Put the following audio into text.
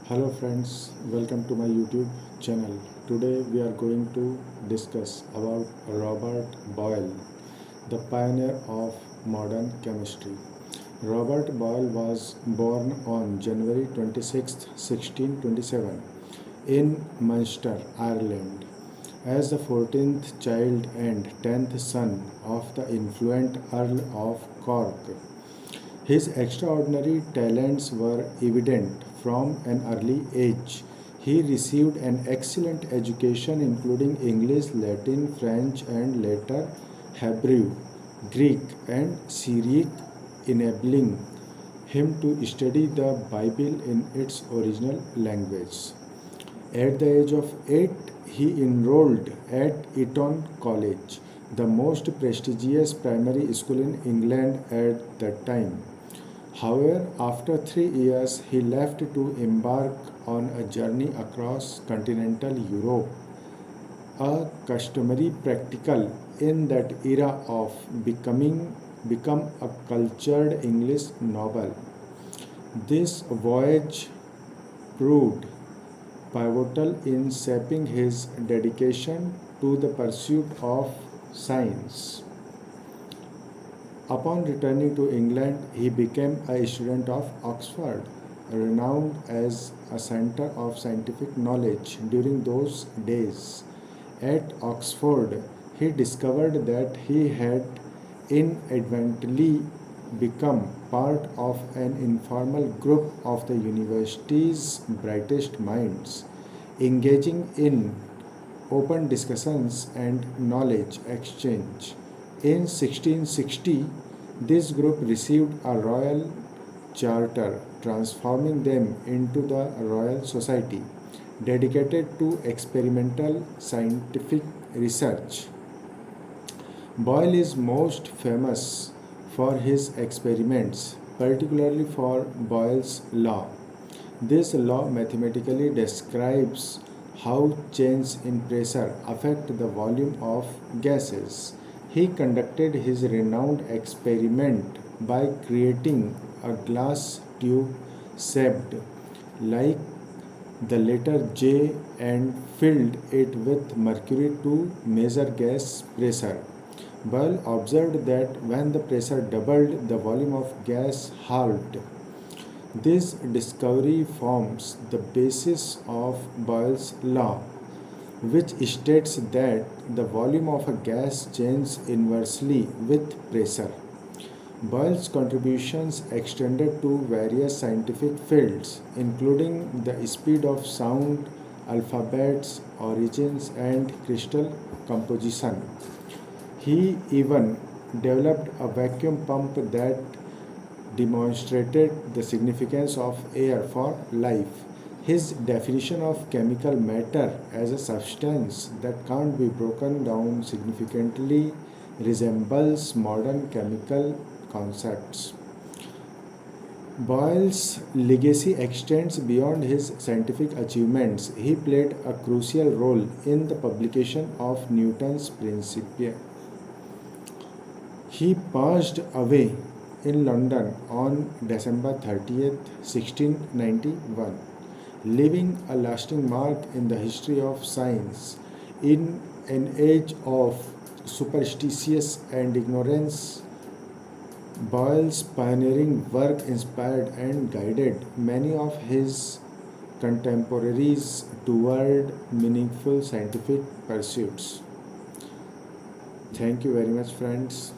Hello friends, welcome to my YouTube channel. Today we are going to discuss about Robert Boyle, the pioneer of modern chemistry. Robert Boyle was born on January 26, 1627 in Munster, Ireland, as the 14th child and 10th son of the influent Earl of Cork. His extraordinary talents were evident from an early age. He received an excellent education, including English, Latin, French, and later Hebrew, Greek, and Syriac, enabling him to study the Bible in its original language. At the age of 8, he enrolled at Eton College, the most prestigious primary school in England at that time. However, after 3 years, he left to embark on a journey across continental Europe, a customary practical in that era of become a cultured English noble. This voyage proved pivotal in shaping his dedication to the pursuit of science. Upon returning to England, he became a student of Oxford, renowned as a center of scientific knowledge during those days. At Oxford, he discovered that he had inadvertently become part of an informal group of the university's brightest minds, engaging in open discussions and knowledge exchange. In 1660, this group received a royal charter, transforming them into the Royal Society, dedicated to experimental scientific research. Boyle is most famous for his experiments, particularly for Boyle's law. This law mathematically describes how changes in pressure affect the volume of gases. He conducted his renowned experiment by creating a glass tube shaped like the letter J and filled it with mercury to measure gas pressure. Boyle observed that when the pressure doubled, the volume of gas halved. This discovery forms the basis of Boyle's law, which states that the volume of a gas changes inversely with pressure. Boyle's contributions extended to various scientific fields, including the speed of sound, alphabets, origins, and crystal composition. He even developed a vacuum pump that demonstrated the significance of air for life. His definition of chemical matter as a substance that can't be broken down significantly resembles modern chemical concepts. Boyle's legacy extends beyond his scientific achievements. He played a crucial role in the publication of Newton's Principia. He passed away in London on December 30th, 1691, leaving a lasting mark in the history of science. In an age of superstitious and ignorance, Boyle's pioneering work inspired and guided many of his contemporaries toward meaningful scientific pursuits. Thank you very much, friends.